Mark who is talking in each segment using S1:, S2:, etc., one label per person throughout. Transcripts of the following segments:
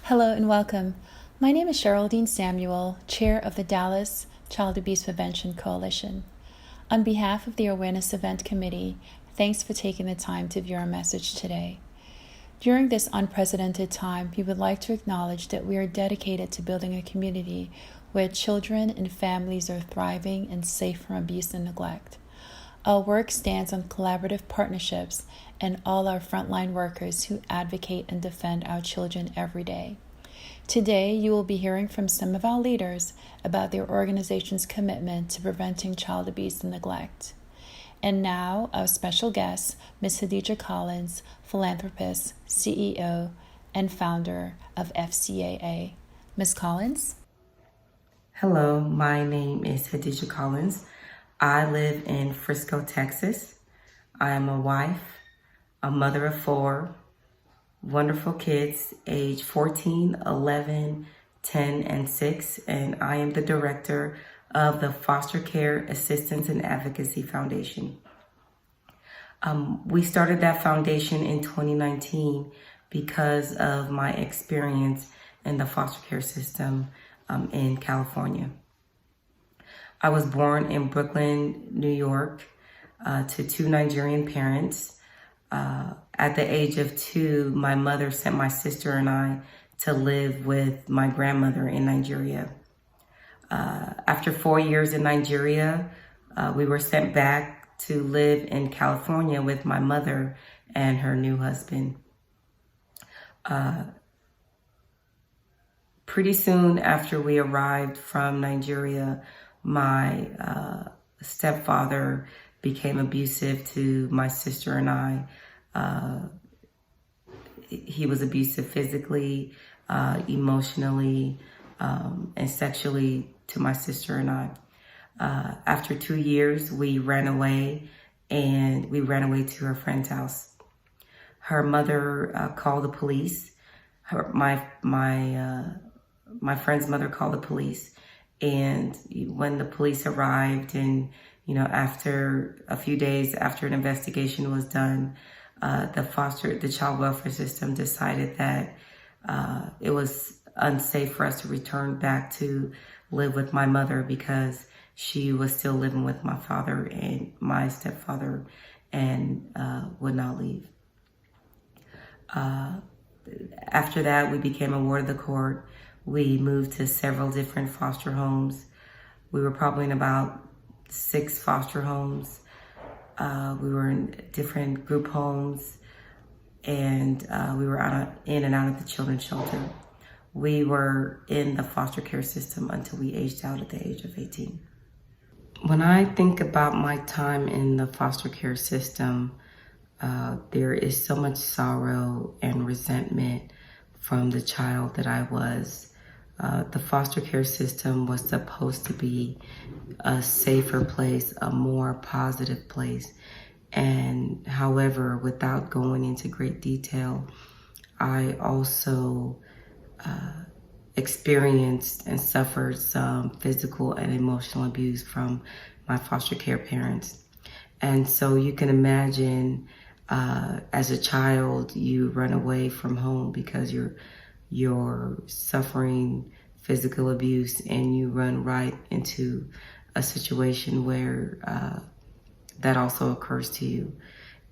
S1: Hello and welcome. My name is Geraldine Samuel, Chair of the Dallas Child Abuse Prevention Coalition. On behalf of the Awareness Event Committee, thanks for taking the time to view our message today. During this unprecedented time, we would like to acknowledge that we are dedicated to building a community where children and families are thriving and safe from abuse and neglect. Our work stands on collaborative partnerships and all our frontline workers who advocate and defend our children every day. Today, you will be hearing from some of our leaders about their organization's commitment to preventing child abuse and neglect. And now, our special guest, Ms. Hadijat Collins, Philanthropist, CEO, and founder of FCAA. Ms. Collins?
S2: Hello, my name is Hadijat Collins. I live in Frisco, Texas. I am a wife, a mother of 4, wonderful kids, age 14, 11, 10, and 6, and I am the director of the Foster Care Assistance and Advocacy Foundation. We started that foundation in 2019 because of my experience in the foster care system in California. I was born in Brooklyn, New York, to 2 Nigerian parents. At the age of 2, my mother sent my sister and I to live with my grandmother in Nigeria. After 4 years in Nigeria, we were sent back to live in California with my mother and her new husband. Pretty soon after we arrived from Nigeria, my stepfather became abusive to my sister and I. He was abusive physically, emotionally, and sexually to my sister and I. After 2 years, we ran away, and we ran away to her friend's house. Her mother called the police. My friend's mother called the police. And when the police arrived and, after a few days after an investigation was done, the child welfare system decided that it was unsafe for us to return back to live with my mother because she was still living with my father and my stepfather and would not leave. After that, we became a ward of the court. We moved to several different foster homes. We were probably in about 6 foster homes. We were in different group homes, and we were in and out of the children's shelter. We were in the foster care system until we aged out at the age of 18. When I think about my time in the foster care system, there is so much sorrow and resentment from the child that I was. The foster care system was supposed to be a safer place, a more positive place. And however, without going into great detail, I also experienced and suffered some physical and emotional abuse from my foster care parents. And so you can imagine, as a child, you run away from home because you're suffering physical abuse, and you run right into a situation where that also occurs to you.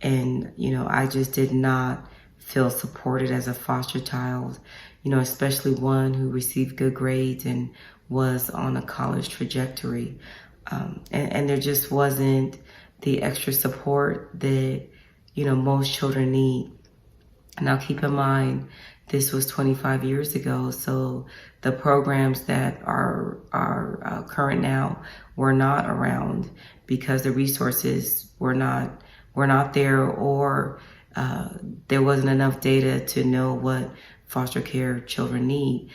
S2: And, I just did not feel supported as a foster child, especially one who received good grades and was on a college trajectory. And there just wasn't the extra support that, most children need. Now, keep in mind, this was 25 years ago, so the programs that are current now were not around because the resources were not there, or there wasn't enough data to know what foster care children need.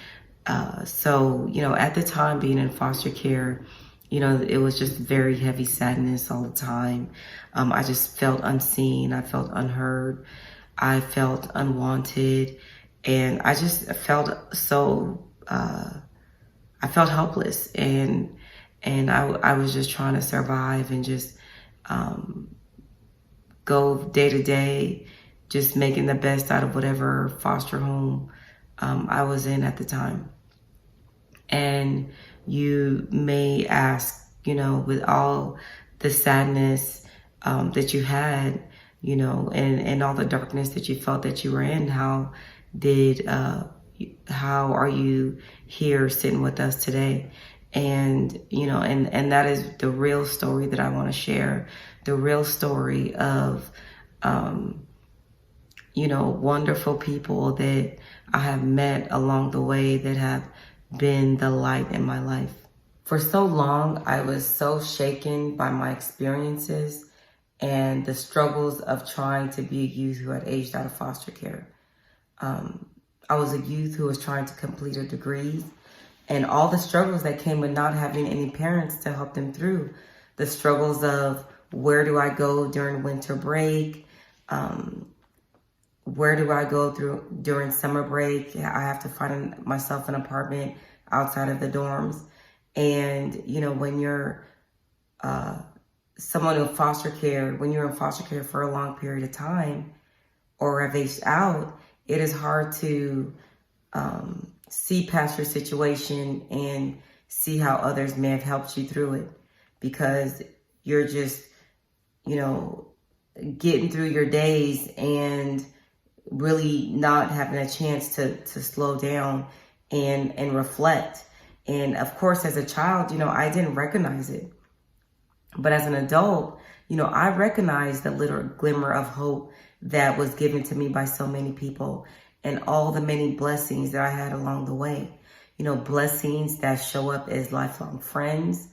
S2: So, at the time being in foster care, it was just very heavy sadness all the time. I just felt unseen. I felt unheard. I felt unwanted. And I just felt I felt helpless. And I was just trying to survive and just go day to day, just making the best out of whatever foster home I was in at the time. And you may ask, with all the sadness that you had, and all the darkness that you felt that you were in, how are you here sitting with us today? And, and that is the real story that I want to share, the real story of, wonderful people that I have met along the way that have been the light in my life. For so long, I was so shaken by my experiences and the struggles of trying to be a youth who had aged out of foster care. I was a youth who was trying to complete a degree, and all the struggles that came with not having any parents to help them through. The struggles of where do I go during winter break? Where do I go through during summer break? I have to find myself an apartment outside of the dorms. And, when you're someone in foster care, when you're in foster care for a long period of time or have aged out, it is hard to see past your situation and see how others may have helped you through it, because you're just, getting through your days and really not having a chance to slow down and reflect. And of course, as a child, I didn't recognize it. But as an adult, I recognized the little glimmer of hope that was given to me by so many people and all the many blessings that I had along the way. Blessings that show up as lifelong friends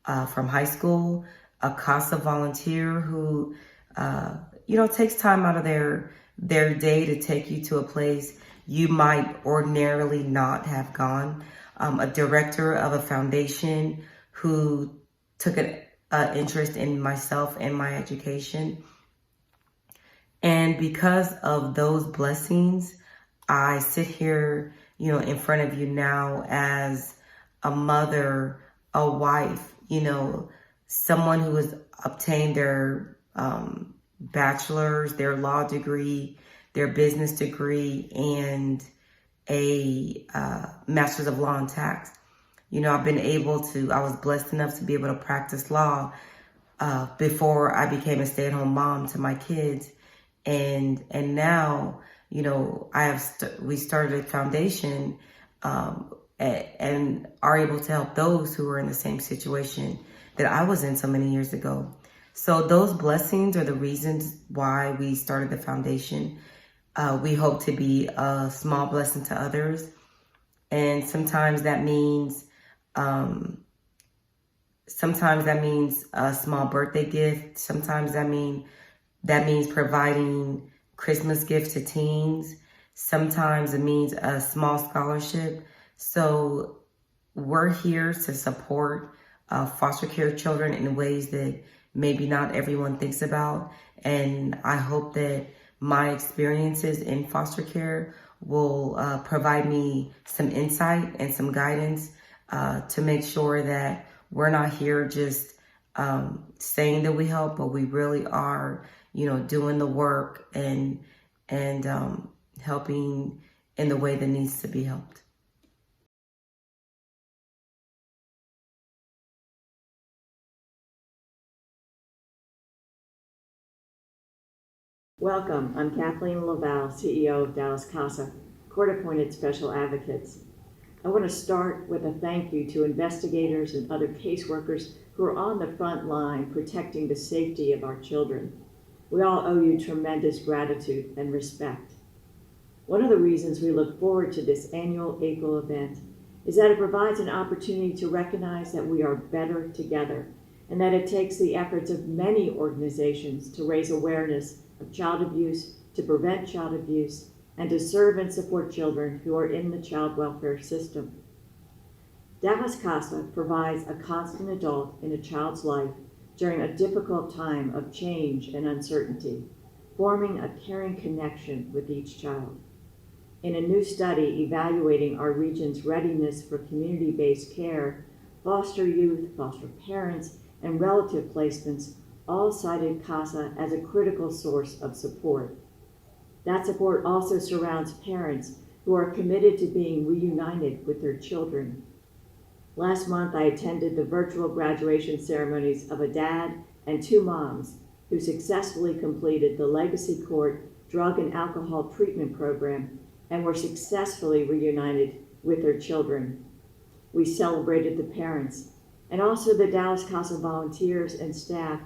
S2: from high school, a CASA volunteer who, takes time out of their day to take you to a place you might ordinarily not have gone. A director of a foundation who took an interest in myself and my education. And because of those blessings, I sit here, in front of you now as a mother, a wife, someone who has obtained their bachelor's, their law degree, their business degree, and a master's of law and tax. I've been I was blessed enough to be able to practice law before I became a stay-at-home mom to my kids. And now, we started a foundation and are able to help those who are in the same situation that I was in so many years ago. So those blessings are the reasons why we started the foundation. We hope to be a small blessing to others. And sometimes that means a small birthday gift. Sometimes that means providing Christmas gifts to teens. Sometimes it means a small scholarship. So we're here to support foster care children in ways that maybe not everyone thinks about. And I hope that my experiences in foster care will provide me some insight and some guidance to make sure that we're not here just saying that we help, but we really are, doing the work and helping in the way that needs to be helped.
S3: Welcome, I'm Kathleen LaValle, CEO of Dallas CASA, Court-Appointed Special Advocates. I want to start with a thank you to investigators and other caseworkers who are on the front line protecting the safety of our children. We all owe you tremendous gratitude and respect. One of the reasons we look forward to this annual April event is that it provides an opportunity to recognize that we are better together and that it takes the efforts of many organizations to raise awareness of child abuse, to prevent child abuse, and to serve and support children who are in the child welfare system. Dallas CASA provides a constant adult in a child's life during a difficult time of change and uncertainty, forming a caring connection with each child. In a new study evaluating our region's readiness for community-based care, foster youth, foster parents, and relative placements all cited CASA as a critical source of support. That support also surrounds parents who are committed to being reunited with their children. Last month, I attended the virtual graduation ceremonies of a dad and two moms who successfully completed the Legacy Court Drug and Alcohol Treatment Program and were successfully reunited with their children. We celebrated the parents and also the Dallas CASA volunteers and staff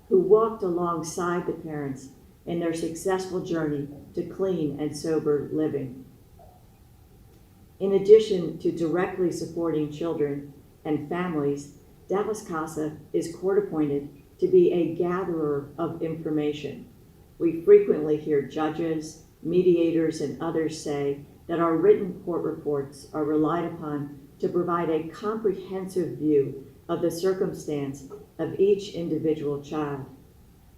S3: who walked alongside the parents in their successful journey to clean and sober living. In addition to directly supporting children and families, Dallas CASA is court-appointed to be a gatherer of information. We frequently hear judges, mediators, and others say that our written court reports are relied upon to provide a comprehensive view of the circumstance of each individual child.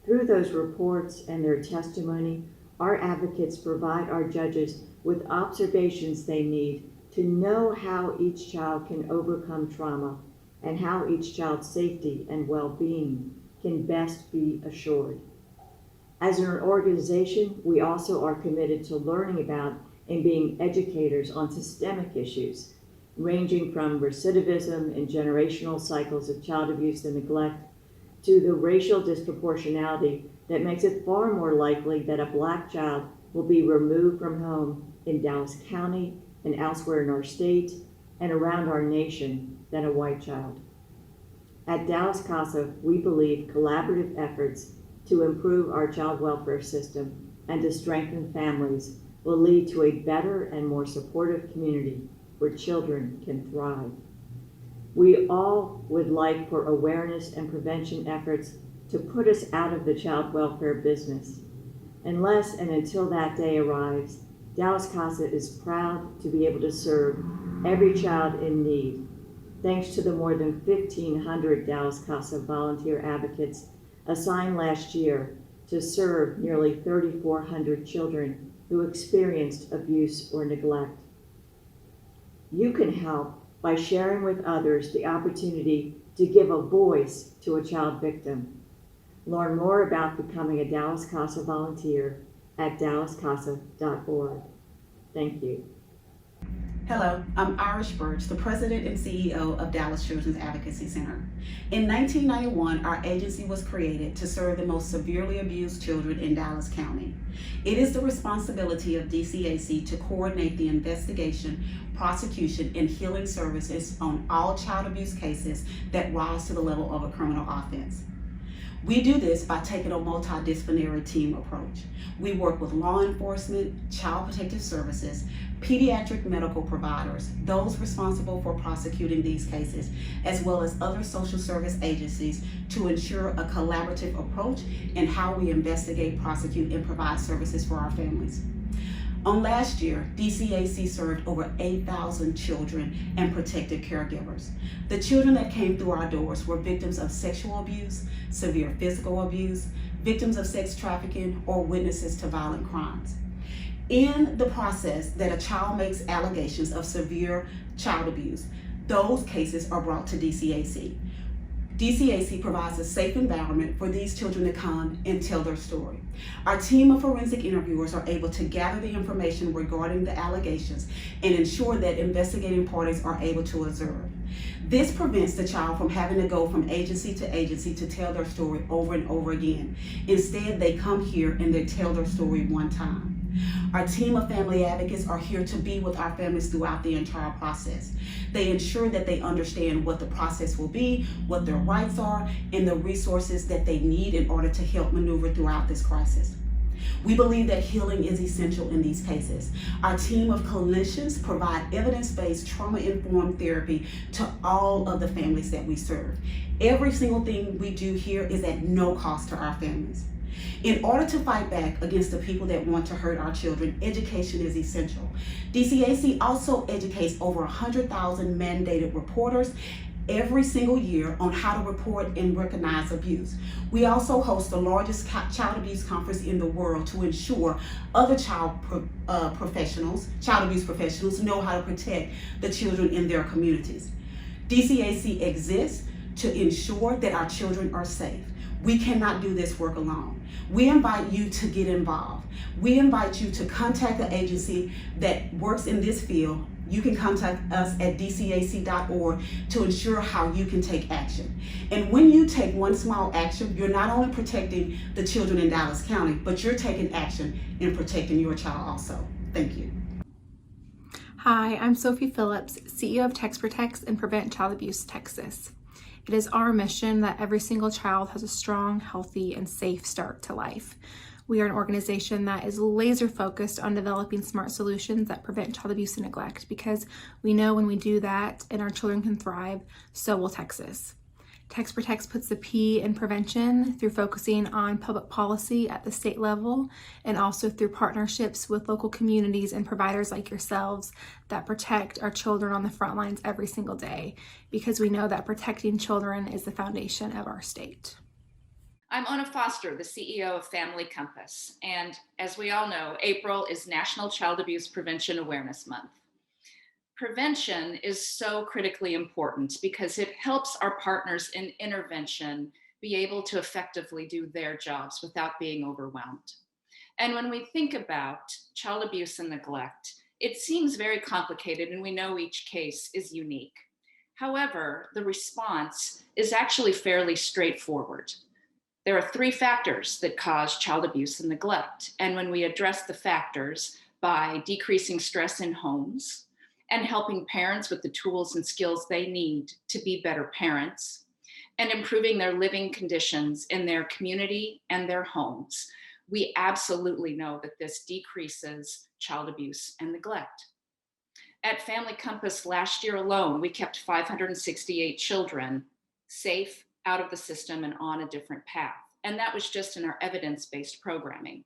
S3: Through those reports and their testimony, our advocates provide our judges with observations they need to know how each child can overcome trauma and how each child's safety and well-being can best be assured. As an organization, we also are committed to learning about and being educators on systemic issues, ranging from recidivism and generational cycles of child abuse and neglect to the racial disproportionality that makes it far more likely that a Black child will be removed from home in Dallas County and elsewhere in our state and around our nation than a white child. At Dallas CASA, we believe collaborative efforts to improve our child welfare system and to strengthen families will lead to a better and more supportive community where children can thrive. We all would like for awareness and prevention efforts to put us out of the child welfare business. Unless and until that day arrives, Dallas CASA is proud to be able to serve every child in need, thanks to the more than 1,500 Dallas CASA volunteer advocates assigned last year to serve nearly 3,400 children who experienced abuse or neglect. You can help by sharing with others the opportunity to give a voice to a child victim. Learn more about becoming a Dallas CASA volunteer at dallascasa.org. Thank you.
S4: Hello, I'm Irish Burch, the President and CEO of Dallas Children's Advocacy Center. In 1991, our agency was created to serve the most severely abused children in Dallas County. It is the responsibility of DCAC to coordinate the investigation, prosecution, and healing services on all child abuse cases that rise to the level of a criminal offense. We do this by taking a multidisciplinary team approach. We work with law enforcement, child protective services, pediatric medical providers, those responsible for prosecuting these cases, as well as other social service agencies to ensure a collaborative approach in how we investigate, prosecute, and provide services for our families. On last year, DCAC served over 8,000 children and protected caregivers. The children that came through our doors were victims of sexual abuse, severe physical abuse, victims of sex trafficking, or witnesses to violent crimes. In the process that a child makes allegations of severe child abuse, those cases are brought to DCAC. DCAC provides a safe environment for these children to come and tell their story. Our team of forensic interviewers are able to gather the information regarding the allegations and ensure that investigating parties are able to observe. This prevents the child from having to go from agency to tell their story over and over again. Instead, they come here and they tell their story one time. Our team of family advocates are here to be with our families throughout the entire process. They ensure that they understand what the process will be, what their rights are, and the resources that they need in order to help maneuver throughout this crisis. We believe that healing is essential in these cases. Our team of clinicians provide evidence-based, trauma-informed therapy to all of the families that we serve. Every single thing we do here is at no cost to our families. In order to fight back against the people that want to hurt our children, education is essential. DCAC also educates over 100,000 mandated reporters every single year on how to report and recognize abuse. We also host the largest child abuse conference in the world to ensure other child abuse professionals know how to protect the children in their communities. DCAC exists to ensure that our children are safe. We cannot do this work alone. We invite you to get involved. We invite you to contact the agency that works in this field. You can contact us at dcac.org to ensure how you can take action. And when you take one small action, you're not only protecting the children in Dallas County, but you're taking action in protecting your child also. Thank you.
S5: Hi, I'm Sophie Phillips, CEO of TexProtects and Prevent Child Abuse Texas. It is our mission that every single child has a strong, healthy, and safe start to life. We are an organization that is laser focused on developing smart solutions that prevent child abuse and neglect, because we know when we do that and our children can thrive, so will Texas. TexProtects puts the P in prevention through focusing on public policy at the state level, and also through partnerships with local communities and providers like yourselves that protect our children on the front lines every single day, because we know that protecting children is the foundation of our state.
S6: I'm Ona Foster, the CEO of Family Compass, and as we all know, April is National Child Abuse Prevention Awareness Month. Prevention is so critically important because it helps our partners in intervention be able to effectively do their jobs without being overwhelmed. And when we think about child abuse and neglect, it seems very complicated, and we know each case is unique. However, the response is actually fairly straightforward. There are 3 factors that cause child abuse and neglect. And when we address the factors by decreasing stress in homes and helping parents with the tools and skills they need to be better parents, and improving their living conditions in their community and their homes, we absolutely know that this decreases child abuse and neglect. At Family Compass last year alone, we kept 568 children safe, out of the system, and on a different path. And that was just in our evidence-based programming.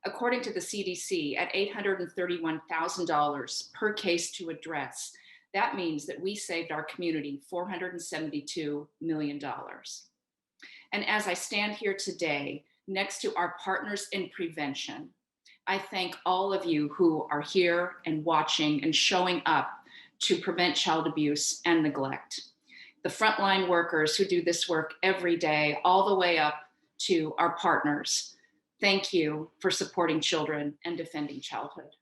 S6: According to the CDC, at $831,000 per case to address, that means that we saved our community $472 million. And as I stand here today, next to our partners in prevention, I thank all of you who are here and watching and showing up to prevent child abuse and neglect. The frontline workers who do this work every day, all the way up to our partners. Thank you for supporting children and defending childhood.